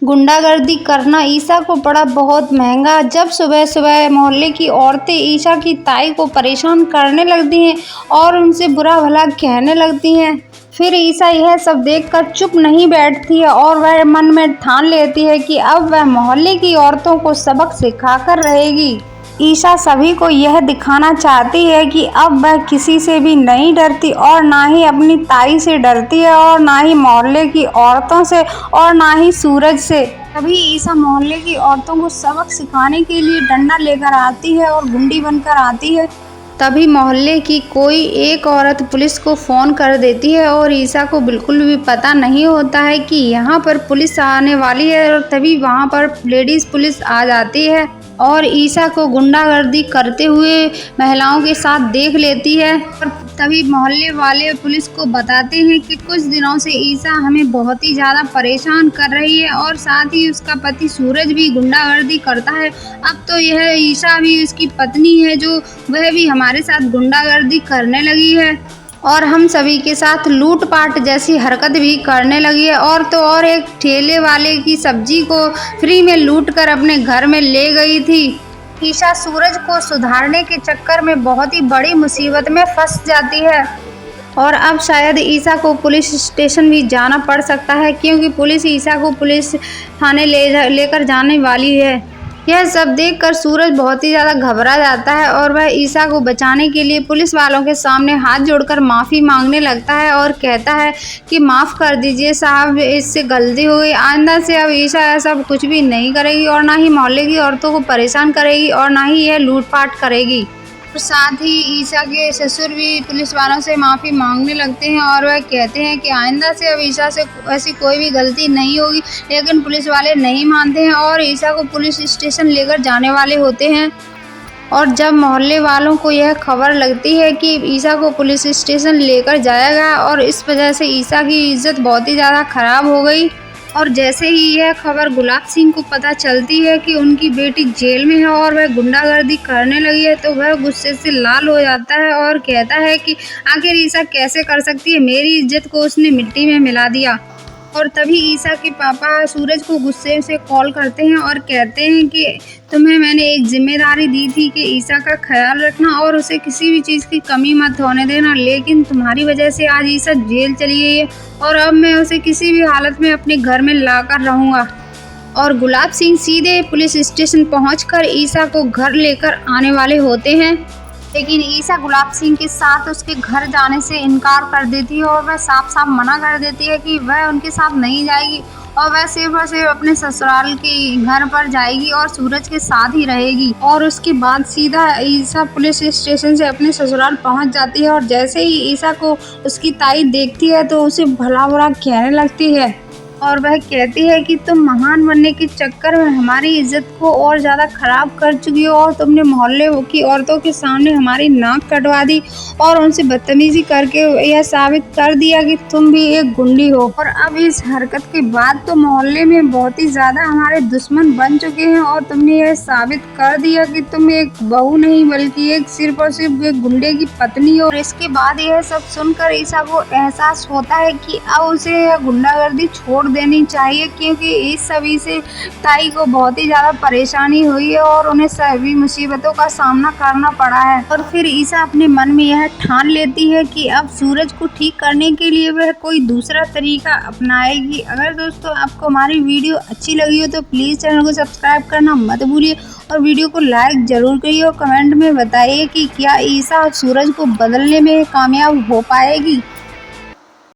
गुंडागर्दी करना ईशा को पड़ा बहुत महंगा। जब सुबह सुबह मोहल्ले की औरतें ईशा की ताई को परेशान करने लगती हैं और उनसे बुरा भला कहने लगती हैं, फिर ईशा यह सब देखकर चुप नहीं बैठती है और वह मन में ठान लेती है कि अब वह मोहल्ले की औरतों को सबक सिखाकर रहेगी। ईशा सभी को यह दिखाना चाहती है कि अब वह किसी से भी नहीं डरती और ना ही अपनी ताई से डरती है और ना ही मोहल्ले की औरतों से और ना ही सूरज से। तभी ईशा मोहल्ले की औरतों को सबक सिखाने के लिए डंडा लेकर आती है और गुंडी बनकर आती है। तभी मोहल्ले की कोई एक औरत पुलिस को फ़ोन कर देती है और ईशा को बिल्कुल भी पता नहीं होता है कि यहाँ पर पुलिस आने वाली है और तभी वहाँ पर लेडीज़ पुलिस आ जाती है और ईशा को गुंडागर्दी करते हुए महिलाओं के साथ देख लेती है। और तभी मोहल्ले वाले पुलिस को बताते हैं कि कुछ दिनों से ईशा हमें बहुत ही ज़्यादा परेशान कर रही है और साथ ही उसका पति सूरज भी गुंडागर्दी करता है। अब तो यह ईशा भी उसकी पत्नी है जो वह भी हमारे साथ गुंडागर्दी करने लगी है और हम सभी के साथ लूटपाट जैसी हरकत भी करने लगी है। और तो और एक ठेले वाले की सब्जी को फ्री में लूटकर अपने घर में ले गई थी। ईशा सूरज को सुधारने के चक्कर में बहुत ही बड़ी मुसीबत में फंस जाती है और अब शायद ईशा को पुलिस स्टेशन भी जाना पड़ सकता है क्योंकि पुलिस ईशा को पुलिस थाने लेकर जाने वाली है। यह सब देखकर सूरज बहुत ही ज़्यादा घबरा जाता है और वह ईशा को बचाने के लिए पुलिस वालों के सामने हाथ जोड़कर माफ़ी मांगने लगता है और कहता है कि माफ़ कर दीजिए साहब, इससे गलती हो गई, आइंदा से अब ईशा ऐसा कुछ भी नहीं करेगी और ना ही मोहल्ले की औरतों को परेशान करेगी और ना ही यह लूटपाट करेगी। और साथ ही ईशा के ससुर भी पुलिस वालों से माफ़ी मांगने लगते हैं और वह कहते हैं कि आइंदा से अब ईशा से ऐसी कोई भी गलती नहीं होगी, लेकिन पुलिस वाले नहीं मानते हैं और ईशा को पुलिस स्टेशन लेकर जाने वाले होते हैं। और जब मोहल्ले वालों को यह खबर लगती है कि ईशा को पुलिस स्टेशन लेकर जाया गया और इस वजह से ईशा की इज्जत बहुत ही ज़्यादा ख़राब हो गई और जैसे ही यह खबर गुलाब सिंह को पता चलती है कि उनकी बेटी जेल में है और वह गुंडागर्दी करने लगी है तो वह गुस्से से लाल हो जाता है और कहता है कि आखिर ईशा कैसे कर सकती है, मेरी इज्जत को उसने मिट्टी में मिला दिया। और तभी ईशा के पापा सूरज को गुस्से से कॉल करते हैं और कहते हैं कि तुम्हें मैंने एक जिम्मेदारी दी थी कि ईशा का ख्याल रखना और उसे किसी भी चीज़ की कमी मत होने देना, लेकिन तुम्हारी वजह से आज ईशा जेल चली गई है और अब मैं उसे किसी भी हालत में अपने घर में लाकर रहूँगा। और गुलाब सिंह सीधे पुलिस स्टेशन पहुंचकर ईशा को घर लेकर आने वाले होते हैं, लेकिन ईशा गुलाब सिंह के साथ उसके घर जाने से इनकार कर देती है और वह साफ साफ मना कर देती है कि वह उनके साथ नहीं जाएगी और वह सिर्फ और सिर्फ अपने ससुराल के घर पर जाएगी और सूरज के साथ ही रहेगी। और उसके बाद सीधा ईशा पुलिस स्टेशन से अपने ससुराल पहुंच जाती है और जैसे ही ईशा को उसकी ताई देखती है तो उसे भला बुरा कहने लगती है और वह कहती है कि तुम महान बनने के चक्कर में हमारी इज्जत को और ज़्यादा ख़राब कर चुकी हो और तुमने मोहल्ले की औरतों के सामने हमारी नाक कटवा दी और उनसे बदतमीजी करके यह साबित कर दिया कि तुम भी एक गुंडी हो। और अब इस हरकत के बाद तो मोहल्ले में बहुत ही ज़्यादा हमारे दुश्मन बन चुके हैं और तुमने यह साबित कर दिया कि तुम एक बहू नहीं बल्कि एक सिर्फ और सिर्फ एक गुंडे की पत्नी हो। और इसके बाद यह सब सुनकर ईशा को एहसास होता है कि अब उसे यह गुंडागर्दी छोड़ देनी चाहिए क्योंकि इस सभी से ताई को बहुत ही ज़्यादा परेशानी हुई है और उन्हें सभी मुसीबतों का सामना करना पड़ा है। और फिर ईशा अपने मन में यह ठान लेती है कि अब सूरज को ठीक करने के लिए वह कोई दूसरा तरीका अपनाएगी। अगर दोस्तों आपको हमारी वीडियो अच्छी लगी हो तो प्लीज़ चैनल को सब्सक्राइब करना मत भूलिए और वीडियो को लाइक ज़रूर करिए और कमेंट में बताइए कि क्या ईशा सूरज को बदलने में कामयाब हो पाएगी।